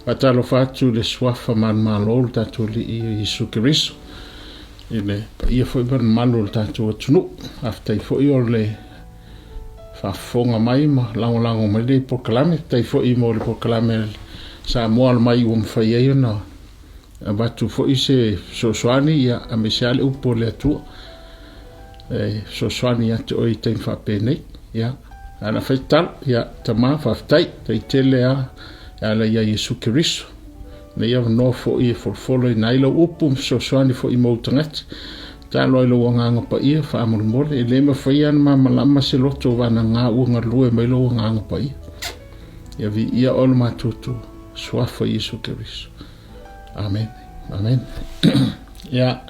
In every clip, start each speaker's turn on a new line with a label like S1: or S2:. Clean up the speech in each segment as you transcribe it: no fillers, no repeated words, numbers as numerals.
S1: Patalo fatu le swafa man malol tatu li Yesu Kiriso. Ile ia foi ban malol tatu tunu after foi le fa fonga mai ma lango mai le proclame tai foi mo le proclame Samoa mai fai ai na batu foi se soani ia amesiale upo le tu soani ya to i tem fa pene ya ana fetal ya tama fa tai tai tele ala ia Yesu Kiriso na ia no fo i follow i lo upu soani fo i motangat ta lo nganga pa ia fa amor le me foi an ma malama se loto wana nga unga lue mai lo nganga pa ia vi ia ol matutu swafa Yesu Kiriso. Amen. Amen. Ya.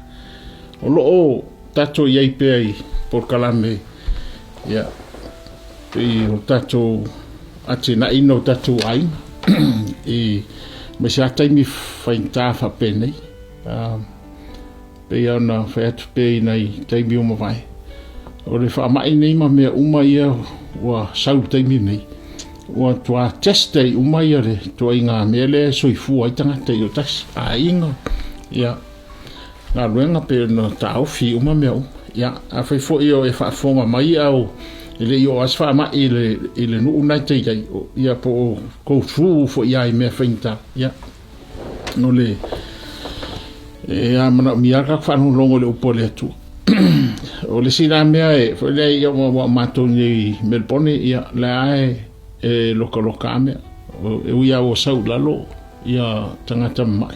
S1: O tato iai pei por kalame. Ya. Pei o tato ati na ino tato ai. E me sa taimi fainta fa pene. Pei ana fat pei nei taimi uma vai. O le fa mai nei ma me uma ia wa sau taimi nei. O tua teste umai re to inga mele soifu ai tanga te o tas a inga ya na luenga pe no tau fi uma meu ya a foi fo io e fa fonga mai au ile io as fa ma ile no una te ya po ko fu fo ya me feinta ya no le ya mana mi aka fa no longo le upole tu o le sina me fo le io mo mato ni Melbourne ya la loka me e ia o sau lalo ia tangata mai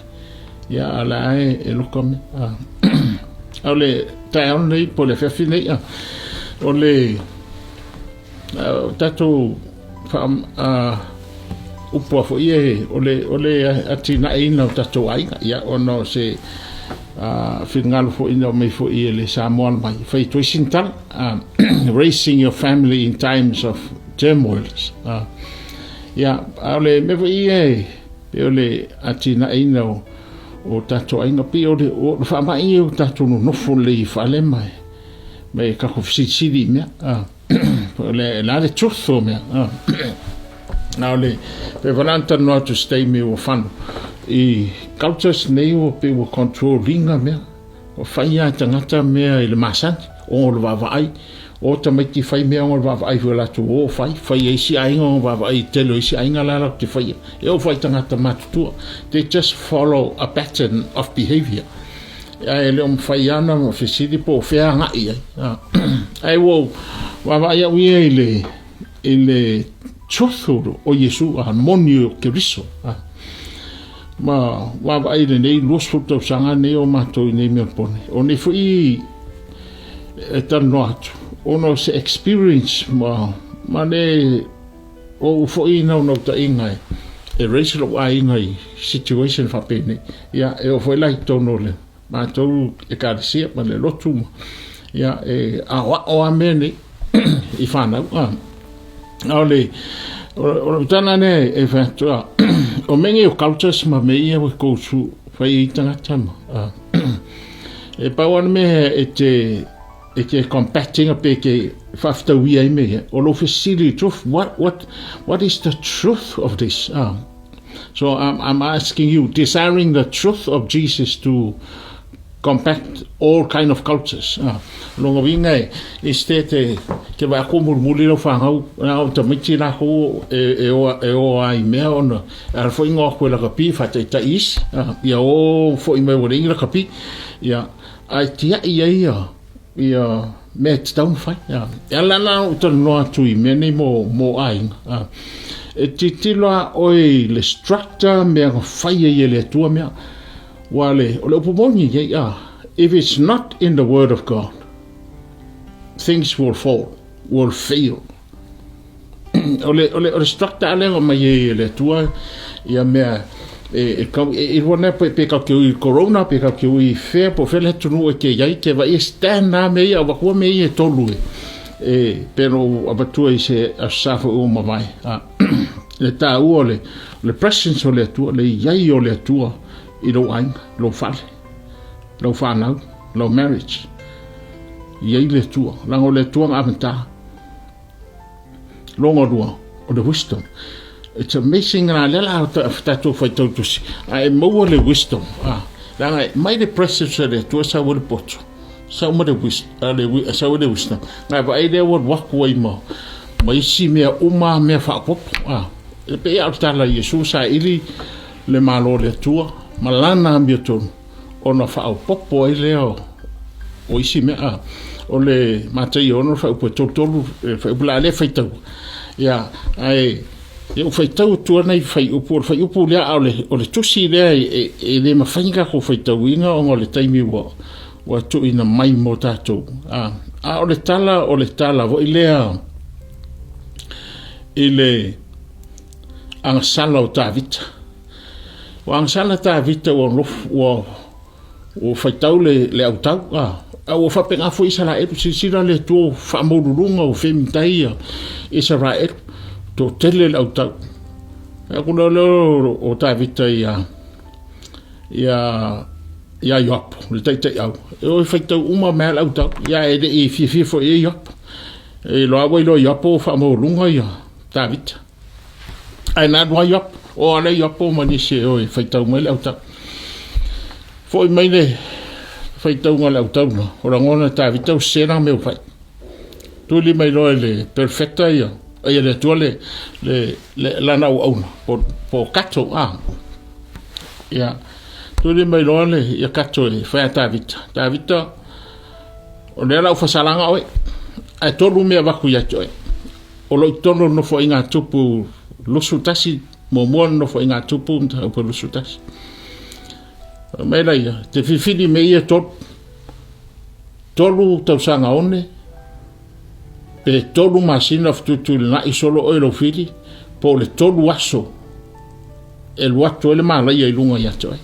S1: ia ala e loka me ole tae nei po le fefi nei ole tato fam upo fo ie ole ati na ina tato ai ia ono se fingal fo ina me fo ie le Samoa mai fai toisintal raising your family in times of turmoils. Ya, ole me voi ole atina ina o tato ainga pi o fa mai o tato no fole fale mai. Me ka ko sidi me. Ole la le truth me. Na ole pe volanta no to stay me o fan. I cultures nei o pe o controlling me. O faia tangata me ile masan o lo va vai. O tamaki fai mea ngol vai vola tu o fai esi ainga o vai telo esi ainga la te fai e o fai tangata matutua. They just follow a pattern of behavior. Ai le fai ana mo fesidi po fea ngai ai wo vai ia ile chothuro o Yesu a monio Kiriso ma vai le nei los futo sanga ne o mato nei Melbourne o ne foi tan noat ono se experience ma ne o foi no ta ingai e racial ai ingai situation fa pene ya e o foi like tono le ma to e ka sia ma le lotu ya e o amene I fana ole o tana ne e fa o mengi o cultures ma me ia ko su fai tanga tama e pa wan me e te combating a peke fafta wi ai me o lo facility truth what is the truth of this so I'm asking you, desiring the truth of Jesus to combat all kind of cultures longa vinga estete ke va ko murmuri lo fa na o tamiti na ko e o ai me ona al foi ngo ko la kapi fa te tais ya o foi me wo ringa kapi ya ai tia ia met down fa ya la na to no tu me ni mo ai e titilo oi le structure me fa ye le tu me wale o le pomoni ya if it's not in the word of God things will fail ole structure ale o mai le tua ya me e wona pe ka ki corona pe ka ki fe po fe le tunu ke ya ke va stand na me ya va ko me e tolu pero abatua se asafa o mai le ta ole le presence o le tua le ya o le tua I lo ai lo fale lo fanau lo marriage ye le tua lango le tua aventa longo dua o the wisdom it's amazing na lela tatou faitau tusi ai mo le wisdom langa mai le presence le tu sa wo le poto sa mo le wisdom na ba ai le wo walk way mo mai si me uma me fa pop e pe ya tala Yesu sa ili le malo le tua malana ambieton ona fa popo ile o isi me o le matai ono fa po tolu fa bla le faitau ya ai eu faitau tu nei fai upu le o le tusi le e le mafainga ko faitau inga o le taimi wa tu ina mai mo tatou o le tala vo ile ang sala o tavita o ang sala tavita o faitau le autau o fa penga foi sala e sila le tu fa molulunga o femitaia Israel to tele le autau ko lo o tavita ya yop le tai au o faitau uma mal autau ya e fi fo e yop e lo avo lo yop o fa molulunga ya tavita ai na do yop o le yop o mani se o faitau mai autau foi mai le faitau ngala autau no o la ngona tavita o sena me o fai tu li mai lo le perfecta ya ai le tu le la na o po kato ya tu li mai lo le ya kato e fa tavita o le la fa salanga o ai tolu me va ku ya toi o lo tono no fo inga tupu lusutasi momon no fo inga tupu nta po lusutasi mai lai te fifini me ia tolu tau sanga one pe tolu masina fututu na isolo o lo fili po le tolu aso el wato le mala ia lunga ya toi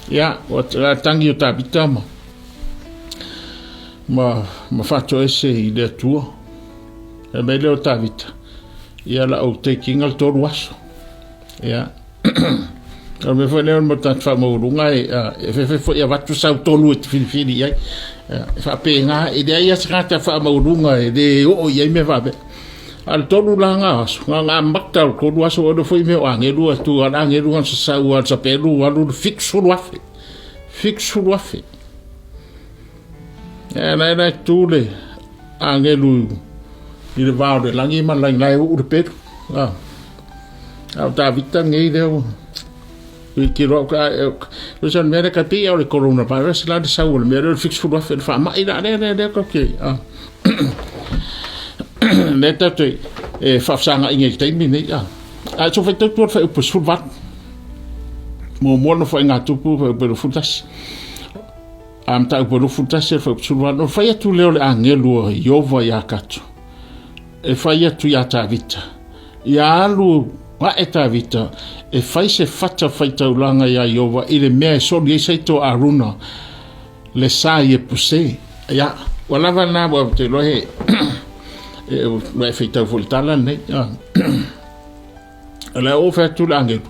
S1: ya o la tangi o tabita ma faccio esse ile tuo e meglio o tabita ia la o taking al tolu aso ya o me foi le mo tant fa mo lunga e fe ia vatu sa tolu e fili ia fa penga e de ia srata fa mo lunga e de o ia me va be al tolu langa nga makta ko do aso do foi me o angelu tu angelu sa u sa pelu alu fixo wafe na tule angelu il va de langi man lang u de petu ta vita ngai de que los America pia o le coronavirus la de saúl me el fixo wafe fa ma ida de okay neta te fa sanga ingel te mi ni so fa te por fa o sul vat mo no fa nga tu po futas am ta po futas fa sul vat no fa ya tu le angelo yova ya katu e fa ya tu ya ta vita ya lu wa eta vita e fa se fata fa taulanga ya yova ile me so li se to aruna le sa ye puse ya wala va na bo te lo he vai feita voltala né ela oferta tu langelo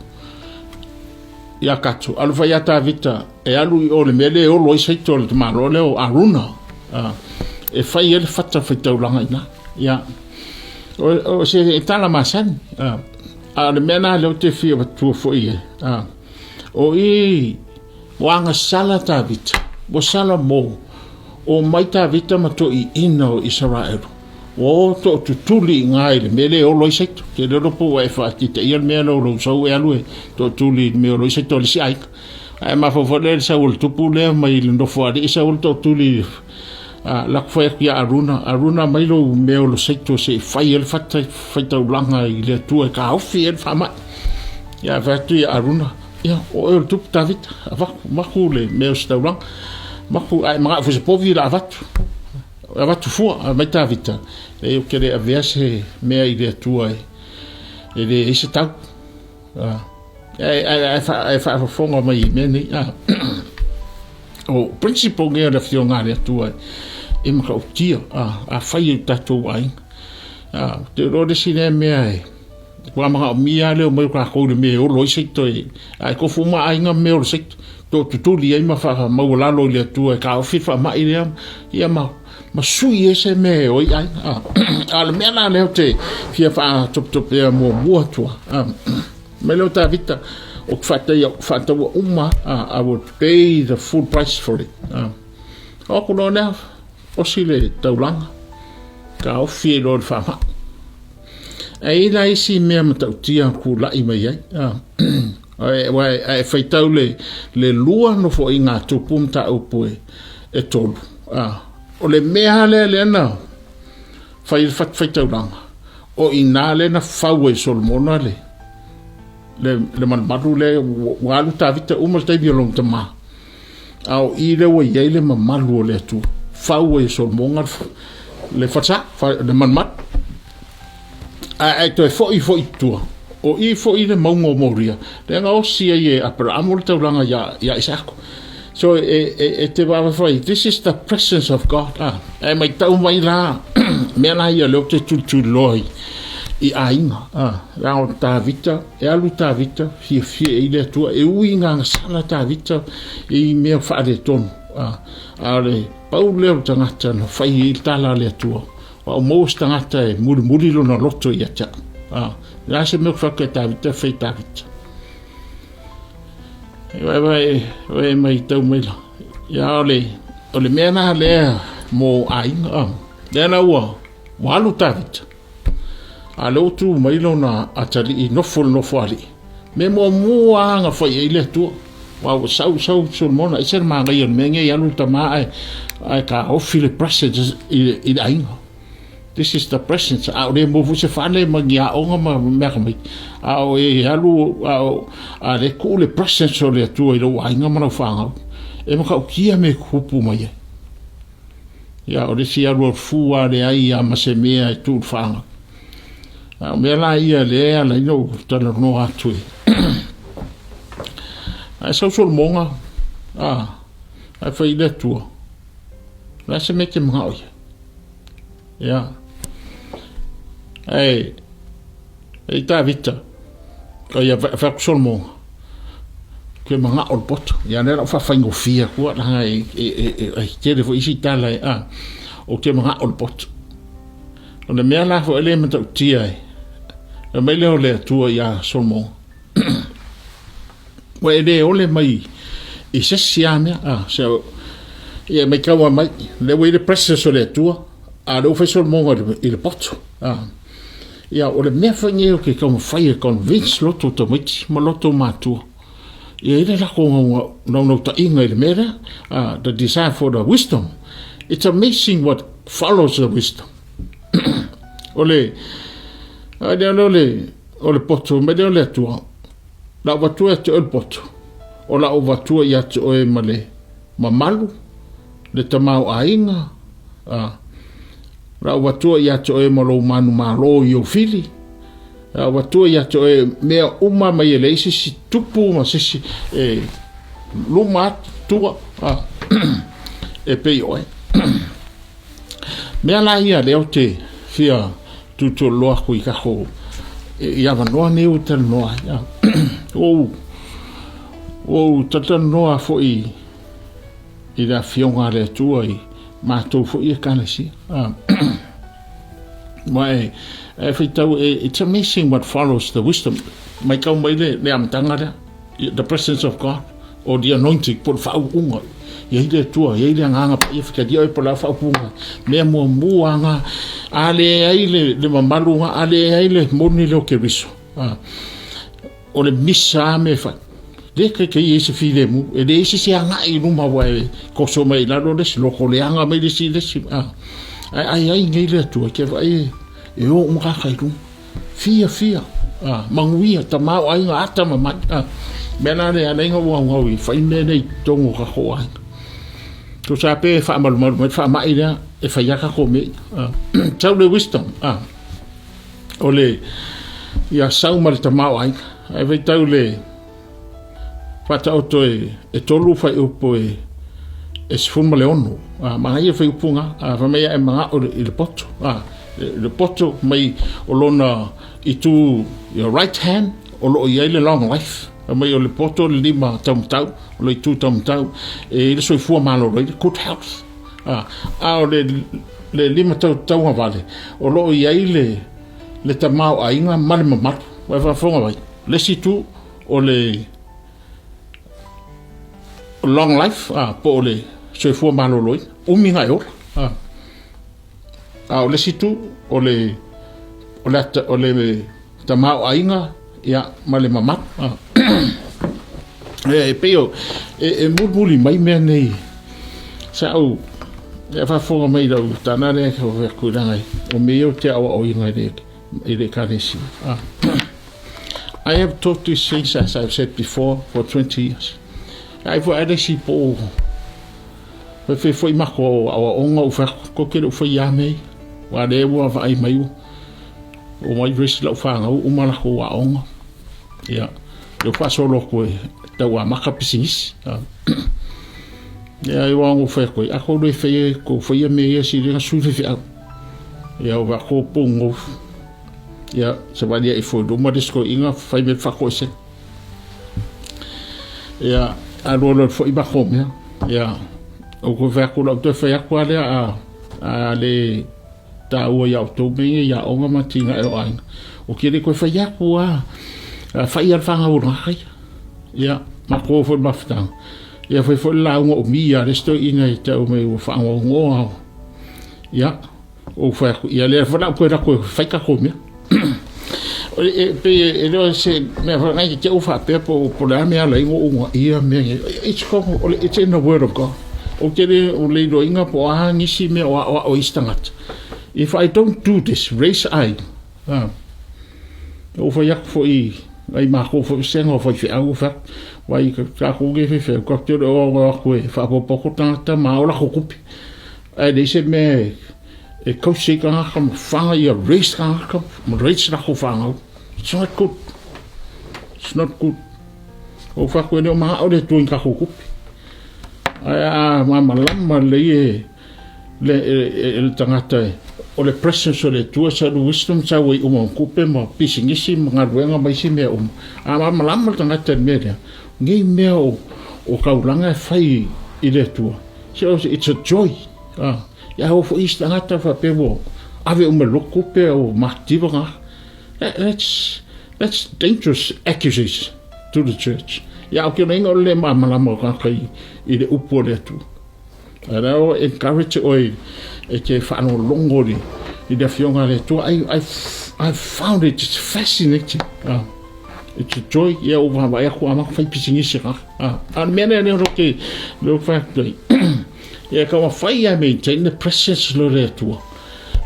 S1: ya katu alu vai ata vita e alu o le mele o lo seito le malo le o aruna e fai ele fata feita langa ina ya o se tala masan a le mena le te fia tu foi o wanga sala ta vita bo sala mo o mai ta vita ma to I ino Israel o to tuli ngai le mele o lo seito ke le ropo e fa ti te ia me lo so e alu to tuli me lo seito le sai ai ma fo le sa ul tu pule mai le no fo di sa ul to tuli la foi ya aruna mai lo me lo seito se fai el fatta faita blanga ile tu e ka ofi el fama ya va tu aruna ya o el tu David va ma khule me sta blanc ma khu ai ma fo se povi la va tu fu a meta vita e eu queria avesse me ile tu e ele esse tau fa fonga mai me ni o principal ge da fionga le tu e ma o tia a fai tatu ai te ro de sine me ai kwa ma mi ale mo ka ko me o lo sito ai ko fu ma ai nga me o sito to tu li ai ma fa ma la lo le tu e ka fi fa ma ile ia ma ma sui ese me o ai ala me na leo te fia fa top e mo tua me lo ta vita o fata uma I would pay the full price for it o ko na o sile taulanga ka o fie lo fa ma ai lai si me mata tia ku la i mai ai fai tau le lua no fo inga tupum ta upoe e tolu o le mea le na fai tau langa o ina le na fawe solmona le manmaru le walu ta vita umal tai biolong tama au i le wa ye le mamalu le tu fawe solmonga le fatsa le manmat ai to fo i tu o i fo i le maungo moria le nga o sia ye apra amol tau langa ya isako so te va fai this is the presence of God ai mai tau mai la me na ia le te tu loi i ainga la o ta vita e alu ta vita fie i le tua e uinga sala ta vita i me fa de ton ale paule o tangata no fai i tala le tua o mo tangata e muri lo na loto ia ta la se me fa que ta vita fai ta vita vai mai tau mai la ya ole mena le mo ainga le na walu ta vita a lo tu mai lo na atali i no fali me mo anga foi ile tu wa sau so mona iser manga i me nge ya lu tama ai ka o feel presence i ainga this is the presence a le mo se fale magia onga ma me a o e alu a le ku le presence o le tu i lo ainga ma fanga e mo ka kia me kupu mai ya o le si alu fu a le ai a ma se me tu fanga me la ia le ala no tala no atu ai so monga ai fai le tu la se mete mao ya ai ta vita ko ia fa sol monga ke manga ol pot ya ne fa fango fia ko la ai te fo isi tala o te manga ol pot ona me la fo element o tia e mai leo le tua ia solmo wa ele ole mai i se siame so ia mai kawa mai le we le presse so le tua lo fe solmo il pot ia ole me fange o ke como fai convince loto to mit ma loto matu ia ile la ko no ta inga ile mera the desire for the wisdom it's amazing what follows the wisdom ole ole poto me le tua la vatua te el poto o la vatua ya te o male mamalu le tamau ainga la vatua ya te o malo manu malo yo fili la vatua ya te o me uma mai le si tupu ma si luma tua e pe o me la ia le te fia tu loa ko i ka ho ia va no ne o tel no ya o tata no fo i la fionga le tu ai ma to fo i kana si mai every time it's amazing what follows the wisdom mai ka mai le am tanga the presence of God or the anointing por fa unga ia ile tua ia ile nganga pa ia fika dia po la fa punga me mo muanga ale ai le mamalunga ale ai le moni lo ke biso o le misa me fa de ke ese file mu e de ese si anga i numa wa ko so mai la lo des lo ko le anga me de si ai ngai le tua ke vai e o mo ka khairu fia manguia tama ai ngata ma mena le ana ngo wa wi fa ine nei tongo ka ho ai tu sape fa mal fa mai da e fa ya ka ko me tau le wisdom ole ya sau mal tama ai ve tau le fa tau to e tolu fa upo e sfun male onu ma ia fa upunga fa me e ma o le poto mai o lona i tu your right hand o lo ia le long life mai o le poto le lima tam tau o le tu tam tau e le soi fu malo le good health o le lima tau vale o lo iai le tamau ainga male mamatu wa fa fonga vai le situ o le long life po le so fu maloloi uminga yo o le situ o le tamau ainga ya male mamatu peo muli mai me nei sa o fa fonga mai do tanane ko ku dangai o meo te o inga de kanesi I have taught these things, as I've said before, for 20 years. I've had si po. Foi mako awa onga ufa ko kero foi yame. Wa de wa vai mai. O mai resi la ufa nga o mala ko wa onga. Ya. Yo fa solo ko ta wa maka pisis. Ya yo ngo fa ko. A ko do fe ko foi yame si de su fe. Ya wa ko pongo. Ya, sebadia ifo do modisko inga fai me fakose. Ya, alolo fo iba khom ya. O ko fa ko lo fai ko ale a le ta o ya to me ya o ma tinga e o ai. O kire ko fai ko fai al fanga o rai. Ya, ma ko fo maftang. Ya fo la o mi ya resto ina ta o me o fa ngo. Ya, o fa ya le fa ko fai ka khom Pero se me vai que eu fa pepo por a minha língua ia me it's in the word of God. O que o leido inga po a nisi me o istangat. If I don't do this, raise I. O fa yak foi ai ma ko fo sengo fo fi au fa vai ka ko ge fe ko te o ko fa po ko ta ma o la ko kupi. Ai dese me e coaching kan fanga je race kan race na fanga. It's not good. It's not good. O fa ko no ma o le tu ka ko kupi. Ai ma lama le tangata o le presence o le tua sa wisdom sa we o kupe mo pisingisi mga ruenga mai si me ma lama tangata me ngi me o kaulanga fai i le tua. So it's a joy. Ya ho fo istangata fa pewo ave loko pe o mativa nga. That's dangerous accusations to the church. Ya o ke nengo le mama ka kai i le upo le tu. Ara o encourage oi e ke fa no longo ni i le fionga le tu. I found it fascinating. It's a joy. Ya o va ya ko ama fa pisingisi ka. An mene ne roke lo fa ya ka fai ya maintain the presence lo le tu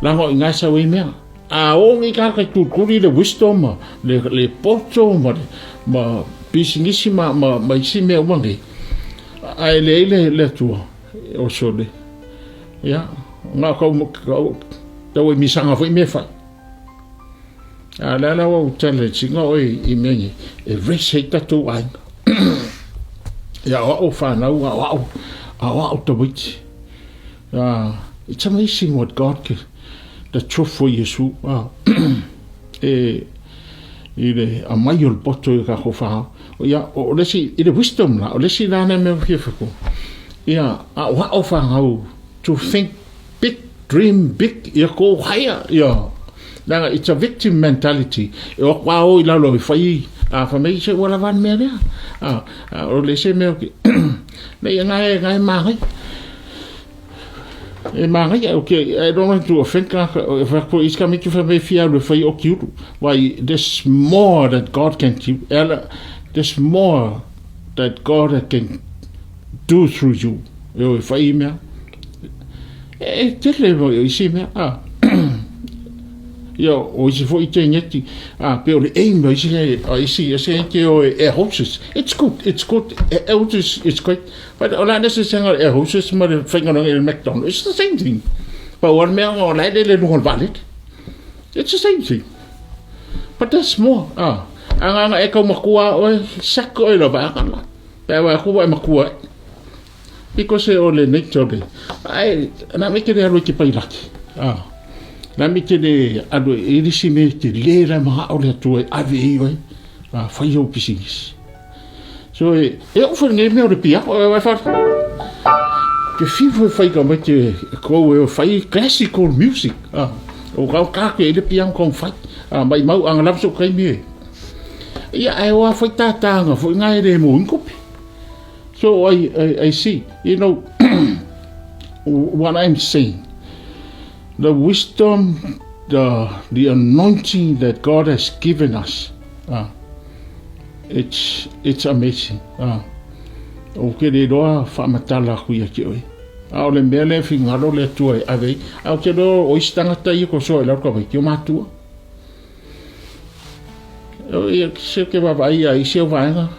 S1: la ho nga sa we me o ngi ka ka tu kuri le wisdom le poto ma pisingisi ma isi me wangi ai le tu o sole ya nga ko ta we mi sanga fo me fa la o tele singa oi i me e reseta tu ai ya o fa na o to which it's amazing what God can, the truth for Yesu ile a maior poto ka ho fa ya o lesi ile wisdom la o lesi la na me fifiko ya o fa how to think big, dream big, ya go higher ya la it's a victim mentality o kwa o ila lo fai fa me se wala van me o lesi me nei ngai mai e mangai okay I don't want to offend if I is coming to me fear the fire o cute why there's more that God can keep there's more that God can do through you if I me tele vo isi me yo o si foi teneti pe o le aim o si se ke o houses it's good it's great but all that is saying houses ma le finger on el McDonald's it's the same thing but one man or like le no valid it's the same thing but there's more anga e ko makua o sako e lo ba kan la pe wa ku wa makua because o le nature ai na me ke le ki pai laki la mi te le ado irisi me te lera ma o le tu ave oi fa yo pisingis so e o for nge me o pia o fa ke fifu fai ka mai te ko e fai classical music o ka ke le pian kon fai mai mau ang lap so kai mi ia ai wa fai tanga fo ngai de mo inkopi. So I see, you know, what I'm saying, the wisdom, the anointing that God has given us, it's amazing. Okay, they do fa matala kuya kioi. Au le mele fingaro le tuai ave. Au ke do oistanga tai ko so la ko ki matua. O se ke va vai ai se va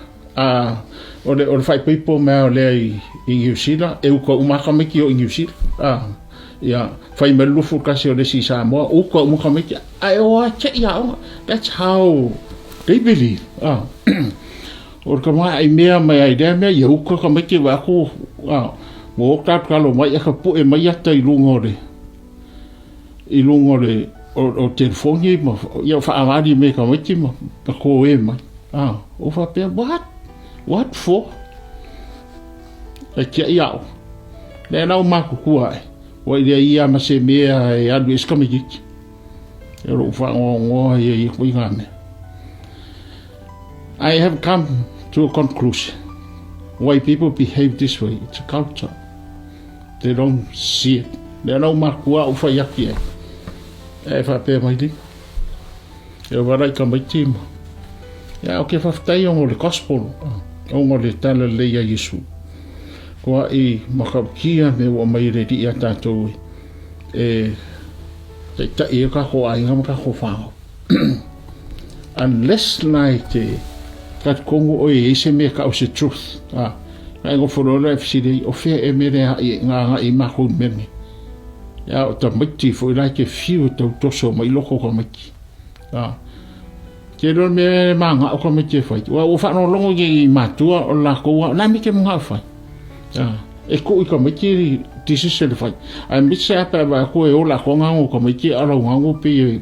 S1: o le fai people me o le i New Zealand e ko umaka me ki o New Zealand ya fai me lufu kasi o le si Samoa o ko umaka me ki ai o che ya that's how they believe o ka mai ai me ai de me yo ko me ki wa ko mo ka ka lo mai ka pu e mai ata i lungo le o telefoni mo ya fa amadi me ka me ki mo ko e mai o fa pe what for? E kia iau. Le nau maku kua e. Wa ia ma se mea e adu eskamigiki. E ro ufa ngongo e kuingane. I have come to a conclusion. Why people behave this way. It's a culture. They don't see it. Le nau maku kua ufa yaki e. E fa pe mai li. E warai ka mai tima. Ya o ke whaftai ongo le gospel. Ongo le tala leia Yesu. Kua i makakia me wa mai re di a tātou e te tai ka ho ai ngam ka ho whao. Unless nai te kat kongo o e se me ka o se truth. Nai go whanora e fsiri o whea e mere ha i nganga i mako mene. Ya o ta miti fo i lai ke fiu tau toso mai loko ka miki. Ke ron me manga o ka miti fai. Wa o whanau longo i matua o la koua. Nai mi ke mga fai. E ko i ka miti tisi se le fai. Ai mitse apa ba ko e o la konga o ka miti ala ngango pe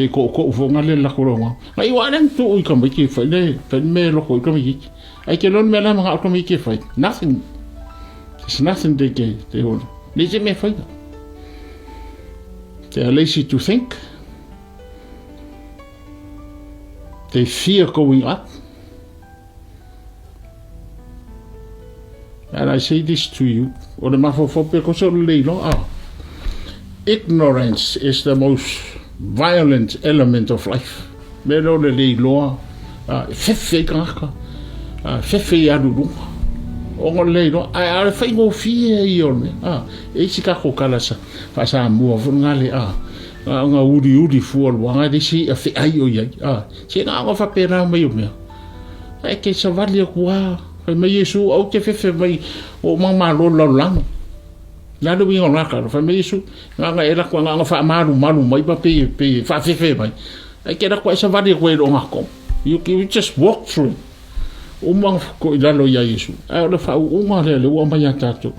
S1: ko ufonga le la koronga. Ai wa ren tu i ka miti fai le pen me loko i ka miti. Ai ke ron me la manga o ka miti fai. Nothing. There's nothing they get. They hold. Nisi me fai. They are lazy to think. They fear going up. And I say this to you. Ignorance is the most violent element of life. Fefe kaka. Fefe yaduru. Ongoleino. I fai fear yon. Esi kako kalasa. Fasa mua ngale nga uri fuol wanga de si afi ayo ya si nga nga fa pera mai o me ai ke sa vale kwa fa mai Yesu au te fefe mai o mama lo lang la do winga nga ka fa mai Yesu nga era kwa nga fa malu mai pa pe fa fefe mai ai ke ra kwa sa vale ko do nga ko you just walk through o mang ko ila lo ya Yesu ai le fa o nga le o mai tato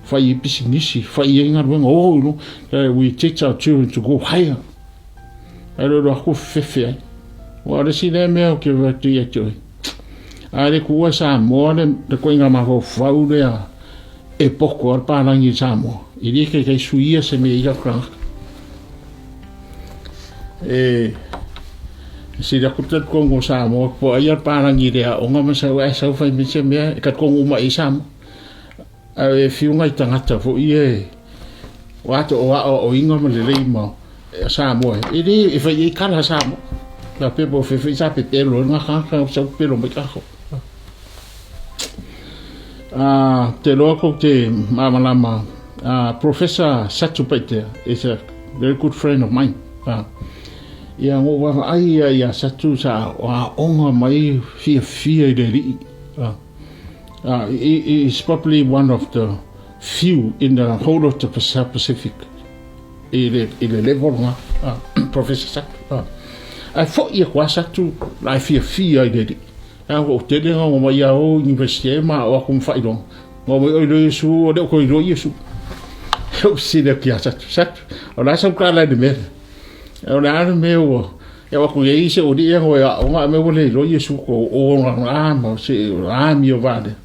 S1: fai pisinisi fai inga no we teach our children to go higher ero ro ko fefe wa le sine me o ke va ti e toi ale ku sa mo le ko inga ma ho fau le e poco al parangi samo i di che suia se me ia kra si da kutat ko ngo samo po ia parangi le o nga ma sa fai me se me ka ko uma i samo e fiunga i tangata fo i e wato o inga ma le leima Samoa e re e fai i kala Samoa la pepo fe sa pe telo nga ka sa pelo me ka ho te loko te mama Professor Satupaita is a very good friend of mine ia ngo wa ai ia satu sa wa onga mai fia de ri he is probably one of the few in the whole of the Pacific. Il est level Professor Satu. I thought you was Satu. I fear did. I was telling him my university ma o kum faidong. Ngo mo o Yesu o de ko ro Yesu. Eu se de que Satu. Ora são kala de me. Ora meu eu ko ye se o dia o me o le ro Yesu ko o ma se mi o vale.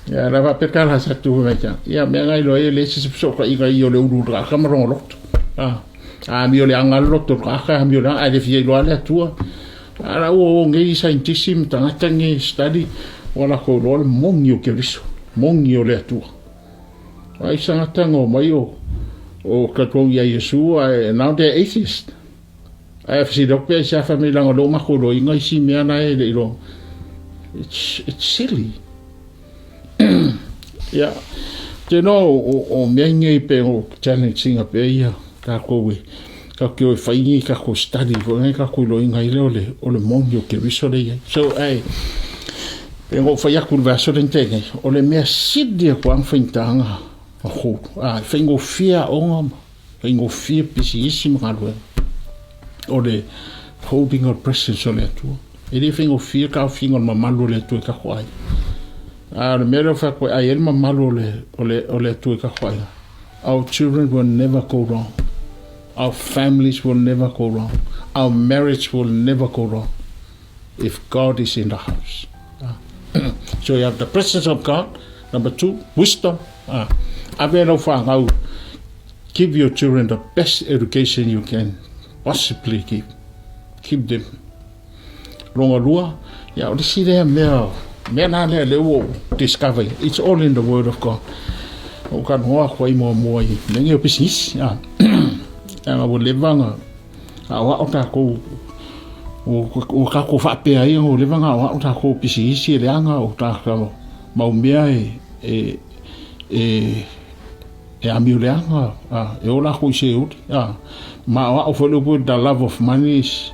S1: Ya la va perkala sa tu mecha. Ya me ngai lo le se so ka iga yo le uru ka kamaro lot. Mi o le anga lot ka mi o la ale fie lo ale tua. Ara o ngai scientism tanga ngi study wala ko lo mongi o ke riso. Mongi o le tua. Ai sanga tango mai o ka ko ya Yesu now they atheist. I have seen dokpe sa family lang lo ma ko lo ngai si me na e lo. It's silly. Yeah, you know, o mengi pe o challenging pe ia ka ko whaingi ka ko study ko ngai ka ko lo ingai o le mongi o ke riso le. So ai pe o whai aku vaso den tenge o le mea sidi ko ang whaintanga a ho whaingo fia onga whaingo fia pisi isi mga o le holding our presence o le atua e le whaingo fia ka whaingo mamalu le atua ka hoai. Le mero fa ko ai el mamalo le tu ka khoya. Our children will never go wrong. Our families will never go wrong. Our marriage will never go wrong if God is in the house. So you have the presence of God. Number 2, wisdom. Give your children the best education you can possibly give. Keep them. Longa lua. Ya, odi si there mero. Menane le discovery. It's all in the Word of God. O kan hoa kwai mo mo i nengi o business. Nga wo levanga. Wa o ta ko o ka ko fa pe ai o levanga wa o ta ko business le anga o ta ka mau mea e amiu le anga. E o la ko se ut. Ma wa o follow the love of money is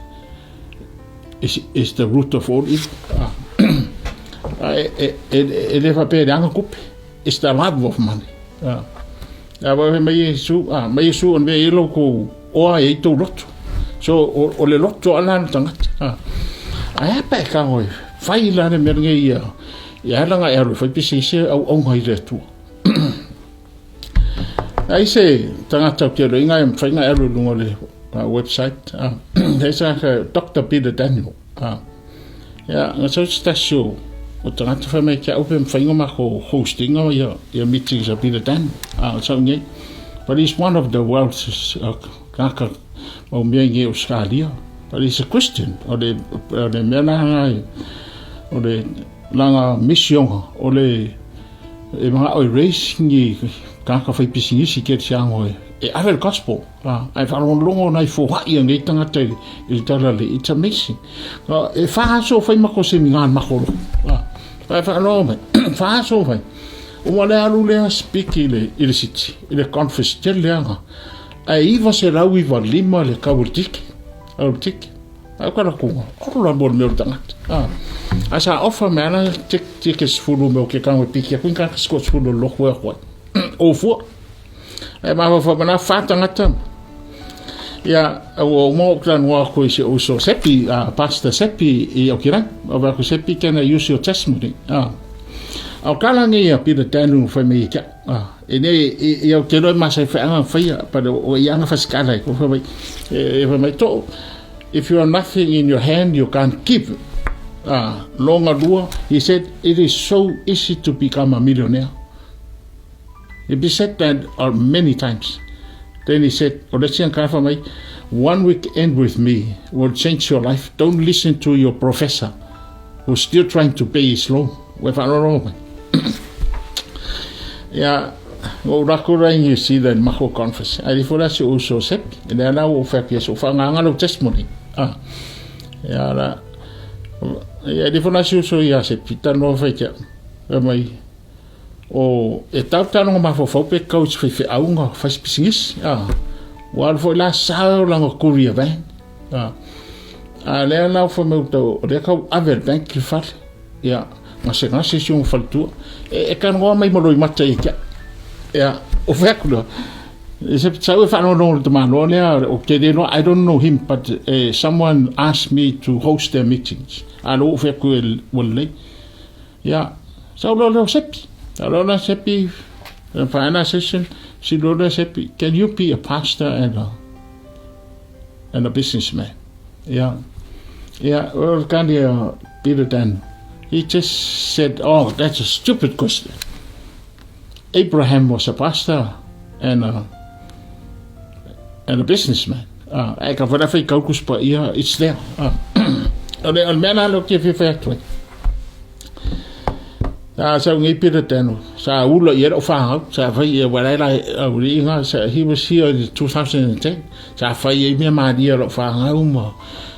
S1: the root of all evil. Ele fa pe anga kup is the love of money. Wa me Yesu on me elo ko o ai to lot. So o le lot to ala tangat. Ai pa ka ngoi fai la ne mer ngai ya langa e ro fa pisi se au ngai le tu. Ai se tangata ke ro inga em fai nga ero lungo le website. There's a Dr. Peter Daniel. Ja, so stasio. O tangata fa me kia open whainga mako hosting o ia meetings of Peter Dan. So ngai. But he's one of the world's kaka o mea nge Australia. But he's a Christian. O le mea nanga o le langa mission o le e mga o race ngi kaka whai pisingi si kia tiango e awe gospel. Ai wharongongo nai fōhai ngai tangata i tala le. It's amazing. E whahaso whai mako se mingan makoro. Ai whanome, whahaso whai. O wale alu lea speak i le city, i le conference te leanga. Ai iwa se rau iwa lima le kaurtiki. Kaurtiki. Ai kara kunga. Oro la mor meo tangata. Asa ofa me ana tike sfulu meo ke kangwe piki. Kuin kaka sko sfulu loko e hoi. O fua. Ai mawa whamana whatangata. Ia, o mo klan wa ko se o so sepi Pastor Sepi I o kirang o ba ko sepi can use your testimony. Au kala ngi a Peter Daniel fa me ka. Ene I o kelo ma se fa fa pa o yang fa skala ko fa me to if you have nothing in your hand you can't give. Longa lua he said it is so easy to become a millionaire. He said that many times. Then he said, one weekend with me will change your life. Don't listen to your professor who's still trying to pay his loan. Yeah, well, you see that Mako conference. I refer that you also said, and then I will fact yes, of a testimony. Yeah, refer that you so yes, Peter no fake. O e tautano ma fo pe coach fi aunga fa spesingis wal fo la sao la kuria ben le la fo me to le ka aver bank ki fat ya ma se na session fal tu e kan go mai mo lo mata ya o vekulo se sao fa no de man no okay they know I don't know him but someone asked me to host their meetings and o vekulo will ya so lo sepi Alona Seppi, final session, she Lona Seppi, can you be a pastor and a businessman? Yeah. Yeah, well, can you Peter Dan? He just said, oh, that's a stupid question. Abraham was a pastor and a businessman. Ek kan vanaf ik ook it's there. En men aan ook even verder. So ngi Peter then. So ulo yet of so when I so he was here in 2010. So I me ma dia of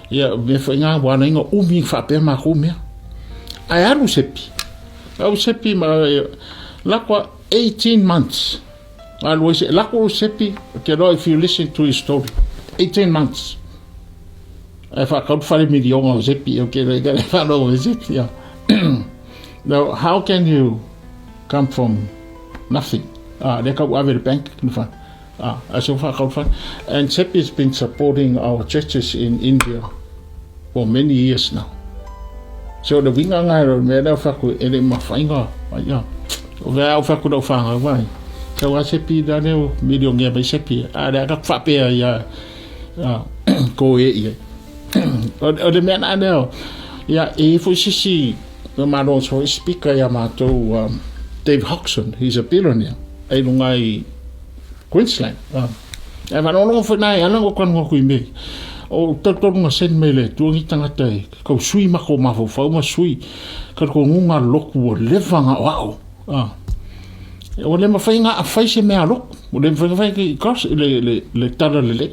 S1: yeah, me fanga wana ngo umi fa pe ma kumia. I had usepi ma lakwa 18 months. Always lakwa usepi. If you listen to his story, 18 months. If I can't find me the young usepi, okay, they gotta follow usepi. Yeah. Now, how can you come from nothing? They come over the bank. So far, and Seppi has been supporting our churches in India for many years now. So the wing on iron, where the fuck with any mafinga, yeah. Where fuck would have why? So I Seppi, Daniel, medium near by Seppi. I got fat bear, yeah. Go here. Or the man I know, yeah, if we see. The man also is speaker Yamato Dave Hodgson, he's a billionaire. Ai Queensland. And I don't know for I don't know what we make. Oh, Totonga send me le, doing it tanga day. Go sui mako mafo, foma sui. Kakonga loku, levanga, wow. Well, let me find a face in me a look. Well, then for the cross, le tada le.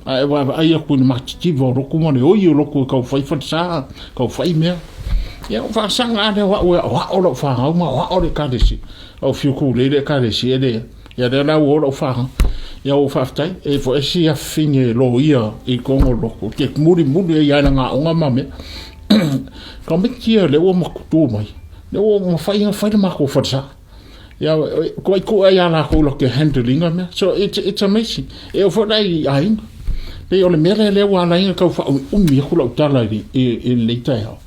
S1: I couldn't match Tivo, Rokumani, oh, you look, go fight for Sa, go fight me. Yeah, for some other what all of our all the currency of you could lay the currency there. Yeah, then I would of our yeah, after if I see a thing low ear, it Congo local, take moody yana on a mammy. Come here, they won't do me. They won't fight Marco for that. Yeah, quite cool. I look at handling of me. So it's amazing. If I they only made a little one I go for HwcOtahuhu in later.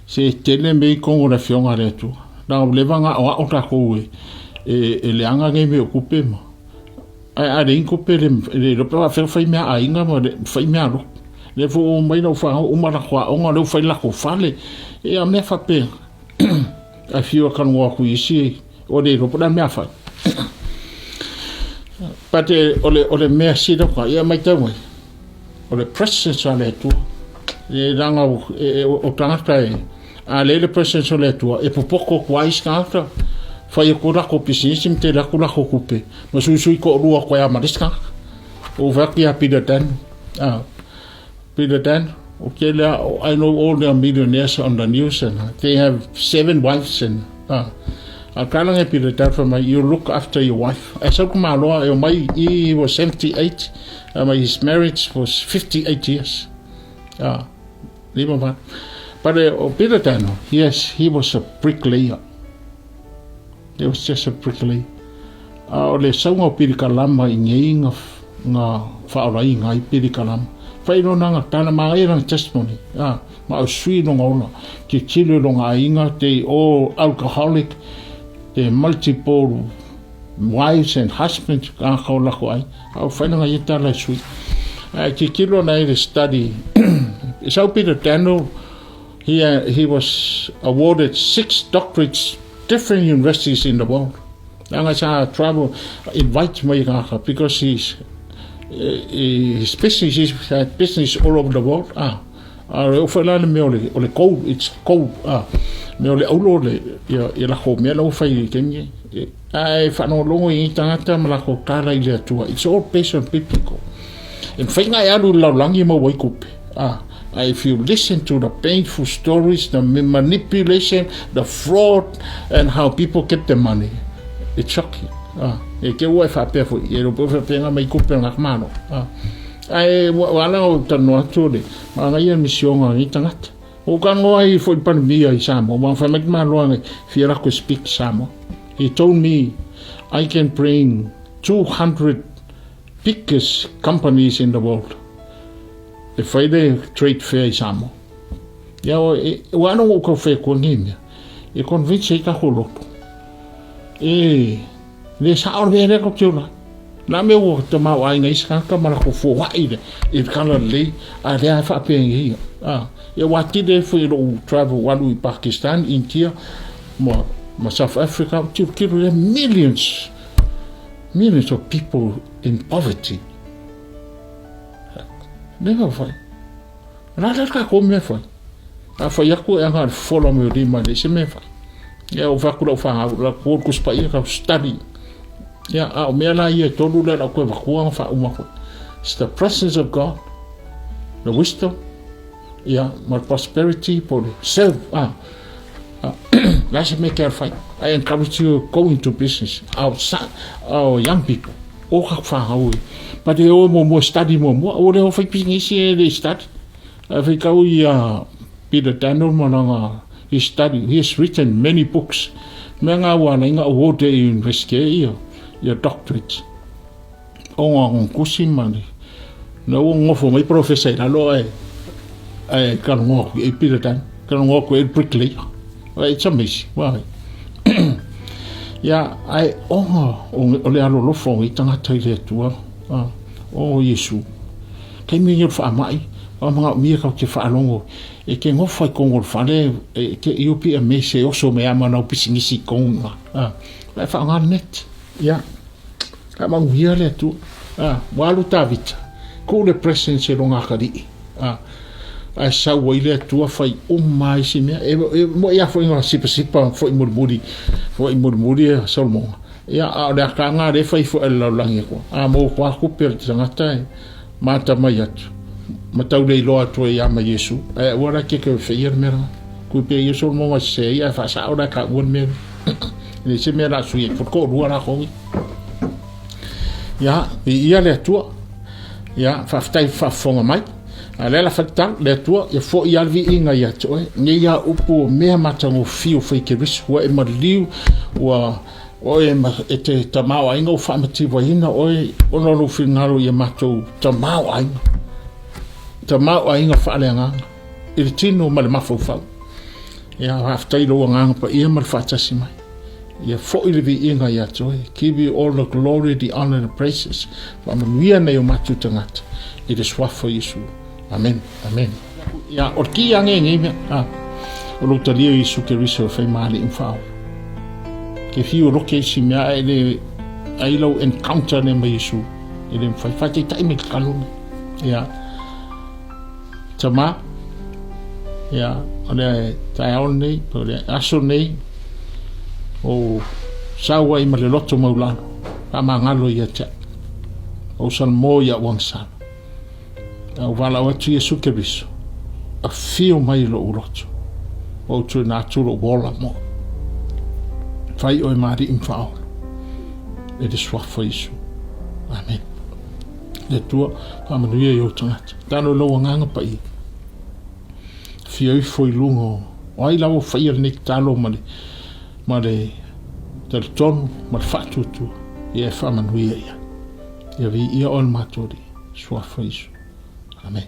S1: Se tele me kongo na fionga retu. Na levanga o otako e le anga nge me okupe mo. A de inkope le ropa fa fa me a inga mo fa me alo. Le fo mai no fa o mara kwa o ngalo fa la ko fale. E a me fa pe. A fio kan wa ku isi o de ropa me fa. Pate ole me si do kwa ia mai tawe. Ole presence ale tu. E ranga o tangata a lele presence ole tua e popoko kwai skata fai ko ra ko pisim te ra ko la ko kupe no sui ko rua ko ya mariska o vaki a pidadan okay I know all the millionaires on the news and they have 7 wives and I can't get pidadan from you look after your wife I said kuma lo he was 78 his marriage was 58 years but Peter Dano, yes, he was a bricklayer. He was just a bricklayer. Le saunga pirikalama I ngeinga nga whaorai ngai pirikalama. Whaino nanga tana maerang testimony. Ma o sui no ngona. Ki chile no ngā inga, they all alcoholic, they multiple wives and husbands. Ka kau lako ai. Whaino ngai itala sui. Ki kilo nei the study. So Peter Dano, he was awarded 6 doctorates, different universities in the world. And I travel, invite me because his business is business all over the world. It's cold. Me ole aulo le la ko me lo fai kenye. Ai fa no longo I tangata ma la ko kala I le tua. It's all based on biblical. In fainga ya lu la langi mo wai kupe. If you listen to the painful stories, the manipulation, the fraud, and how people get the money, it's shocking. E ke ua fa pe fo e ro po fa pe nga mai kupe nga mano. Ai wala o tano atu le. Ma nga ia mission nga I tangata. O ka ngo ai fo pan mi ai Samoa. Ma fa mek ma lo nga fiera ko speak Samoa. He told me I can bring 200 biggest companies in the world. The Friday trade fair Samoa. Ya o ano o ko fe ko ngimia. E convince ka holo. Le sa or vere ko tula. Na me o to ma wa ngai ska ka mara ko fo wa ide. E kana le a le fa pe ngi. ia wati de foi lo travel walu I Pakistan, India, ma South Africa, there are millions of people in poverty. Never fai. Nada ka ko me fai. A fai aku e ngar follow me di ma de se me fai. Ya o vaku lo fa la ko ku spa ia ka study. Ya a me la ia tolu la ko va ko fa uma ko. It's the presence of God, the wisdom, my prosperity for self. Let's make it fight. I encourage you to go into business outside our young people. But they all more study more. All the whole business they start. If you go Peter Daniel Mananga, he studied. He has written many books. Menga wana inga award university your doctorate. On kusimani. No ngofo mai professor alo kan ngok Peter Dan kan ngok bricklayer. It's amazing. Why? Ai ole alo lo fo I tanga taile tua. Yesu. Kai mi yo fa mai. Manga mi ka te fa longo. E ke ngo fa kongo fa le ke UP me se oso me ama na pisingisi konga. Vai fa ngar net. Ka mang via le tu. Walu tavit. Ko le presence longa kadi. Ai sa wile tua fai mai si me mo ia foi nga sipa foi murmuri solmo a ka nga re fai fo la langi ko mo kwa ku per tangata mata mai atu mata le lo atu ia ma Yesu ora ke fai mera ku pe Yesu mo ma se ia fa sa ora ka won me ni se mera su ia ko ruara ko ia le tua fa ftai fa fonga mai Alela fatal le tua e fo I alvi inga ia toe ngi ia upu mea matango fiu fai ke ris wa e marliu wa oe ma te tamau ainga o whamatiwa ina oe ono no whingaro ia matou tamau ainga whaaleanga I le tino ma le mafau fau ia haftai loa nganga pa ia ma le whatasi mai ia fo I le vi inga ia toe give you all the glory, the honor and the praises wa manuia nei o matu tangata I le swafo Yesu. Amen. Ya orki ange ngi o lo talia Yesu ke riso fai mali infao. Ke fiu roke si mea ai lo encounter ne ma Yesu. Ele fai tai me kalun. Ya. Tama. Ya, ole tai on nei, ole aso nei. O sawa I male loto maulano. Pa mangalo ia te. O san mo ya wangsan. O wala o tu Yesu ke riso. A fio mai lo uroto. O tu na tu lo wola mo. Fai o mari infao. E de swafo Yesu. Amen. Le tua pamanuia yo tangata. Tano lo nganga pa I. Fio I foi lungo. O ai lawo fai ni talo male tel ton mal fatu tu. Ia famanuia ia. Ia vi ia on matori. Swafo Yesu. Amen.